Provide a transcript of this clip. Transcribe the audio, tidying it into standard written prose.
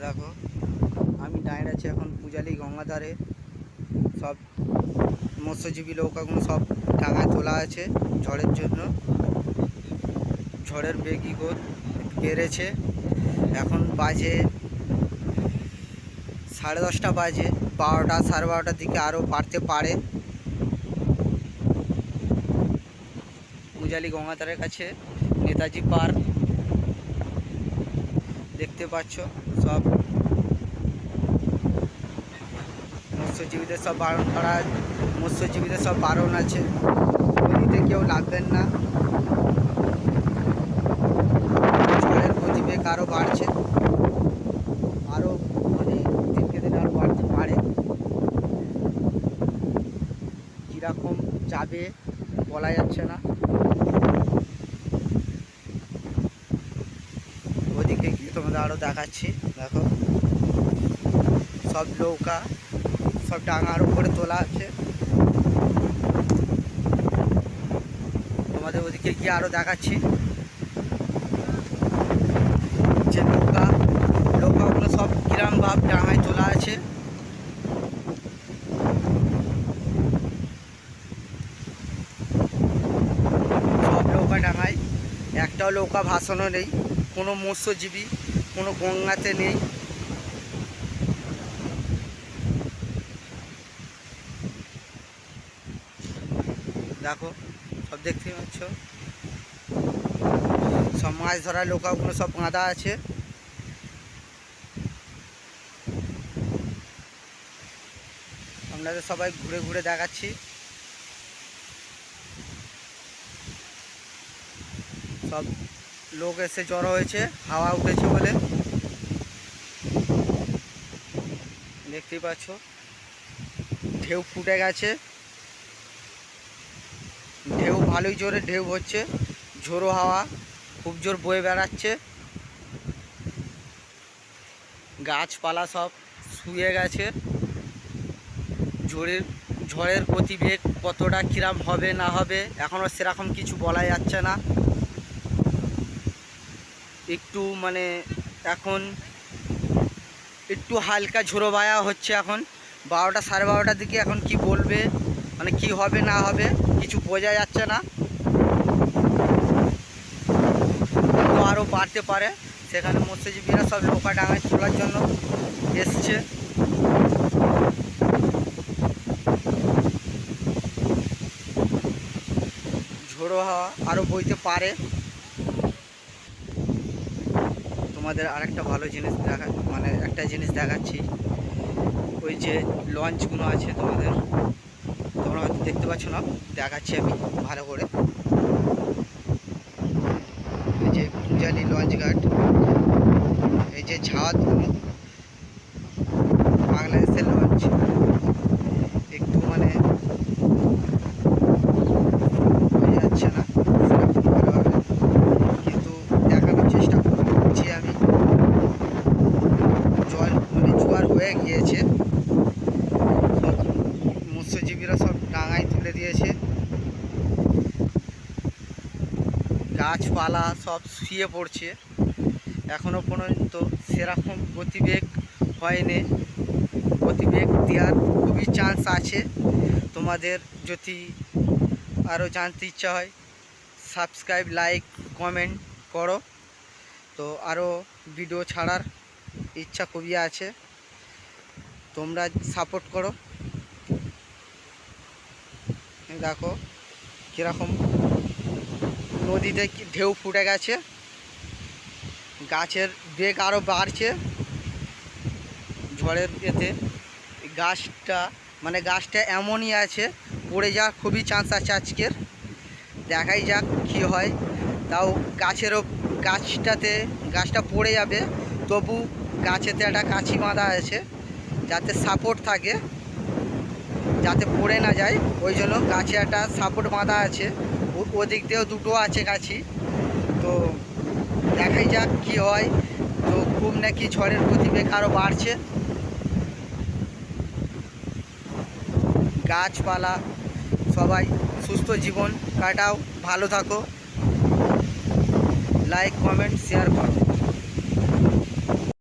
দেখো আমি দাঁড়িয়ে আছি এখন পূজালি গঙ্গার ধারে। সব মৎস্যজীবী নৌকাগুলো সব ডাঙায় তোলা আছে ঝড়ের জন্য। ঝড়ের বেগই বেড়েছে। এখন বাজে 10:30 বাজে। 12টা 12:30টার দিকে আরও বাড়তে পারে। পূজালি গঙ্গাধারের কাছে নেতাজি পার্ক দেখতে পাচ্ছ। সব মৎস্যজীবীদের সব বারণ করা, মৎস্যজীবীদের সব বারণ আছে, নদীতে কেউ লাগবেন না। ঝড়ের গতিবেগ আরও বাড়ছে, আরও মানে দিনকে দিন আরও বাড়তে পারে। কীরকম যাবে বলা যাচ্ছে না। ওদিকে গিয়ে তোমাদের আরও দেখাচ্ছি। দেখো সব নৌকা সব ডাঙার উপরে তোলা আছে। তোমাদের ওদিকে গিয়ে আরও দেখাচ্ছি যে নৌকাগুলো সব কিরম ভাব ডাঙায় তোলা আছে। সব নৌকা ডাঙায়, একটাও নৌকা ভাসানো নেই, কোনো মৎস্যজীবী কোনো গঙ্গাতে নেই। দেখো সব দেখতে পাচ্ছ, সব মাছ ধরার নৌকাগুলো সব বাঁধা আছে। আপনাদের সবাই ঘুরে ঘুরে দেখাচ্ছি। সব লোক এসে জড়ো হয়েছে হাওয়া উঠেছে বলে। দেখতেই পাচ্ছ ঢেউ ফুটে গেছে, ঢেউ ভালোই জোরে ঢেউ হচ্ছে, ঝোড়ো হাওয়া খুব জোর বয়ে বেড়াচ্ছে। গাছপালা সব শুয়ে গেছে। ঝড়ের গতিবেগ কতটা কিরম হবে না হবে এখনও সেরকম কিছু বলা যাচ্ছে না। একটু মানে এখন একটু হালকা ঝোড়ো বায়া হচ্ছে। এখন 12টা 12:30টার দিকে এখন কি বলবে, মানে কি হবে না হবে কিছু বোঝা যাচ্ছে না। তো আরও বাড়তে পারে। সেখানে মৎস্যজীবীরা সব নৌকা ডাঙায় তোলার জন্য এসছে। ঝোড়ো হাওয়া আরও বইতে পারে। তোমাদের আরেকটা ভালো জিনিস মানে একটা জিনিস দেখাচ্ছি। ওই যে লঞ্চগুলো আছে তোমরা হয়তো দেখতে পাচ্ছ না, দেখাচ্ছি আমি ভালো করে। এই যে পূজালি লঞ্চ ঘাট, এই যে ঝাওয়াতগুলো বাংলাদেশের লঞ্চ। একটু মানে বোঝা যাচ্ছে না সেরকম ভালোভাবে, কিন্তু দেখানোর চেষ্টা করছি আমি। জোয়ার হয়ে গিয়েছে, সব মৎস্যজীবীরা সব ডাঙায় তুলে দিয়েছে। গাছপালা সব শুয়ে পড়ছে। এখনও পর্যন্ত সেরকম গতিবেগ হয়নি। গতিবেগ দেওয়ার খুবই চান্স আছে। তোমাদের যদি আরও জানতে ইচ্ছা হয় সাবস্ক্রাইব লাইক কমেন্ট করো। তো আরও ভিডিও ছাড়ার ইচ্ছা খুবই আছে, তোমরা সাপোর্ট করো। দেখো কীরকম নদীতে ঢেউ ফুটে গেছে, গাছের বেগ আরও বাড়ছে ঝড়ের এতে। গাছটা এমনই আছে, পড়ে যাওয়ার খুবই চান্স আছে আজকের। দেখাই যাক কী হয়। তাও গাছটা পড়ে যাবে, তবু গাছেতে একটা কাছি বাঁধা আছে যাতে সাপোর্ট থাকে, যাতে পড়ে না যায়। ওই জন্য গাছে একটা সাপোর্ট বাঁধা আছে, ওদিক দিয়েও দুটো আছে কাছি। তো দেখাই যাক কি হয়। তো খুব নাকি ঝড়ের গতিবেগ আরও বাড়ছে। গাছপালা সবাই সুস্থ জীবন কাটাও, ভালো থাকো, লাইক কমেন্ট শেয়ার করো।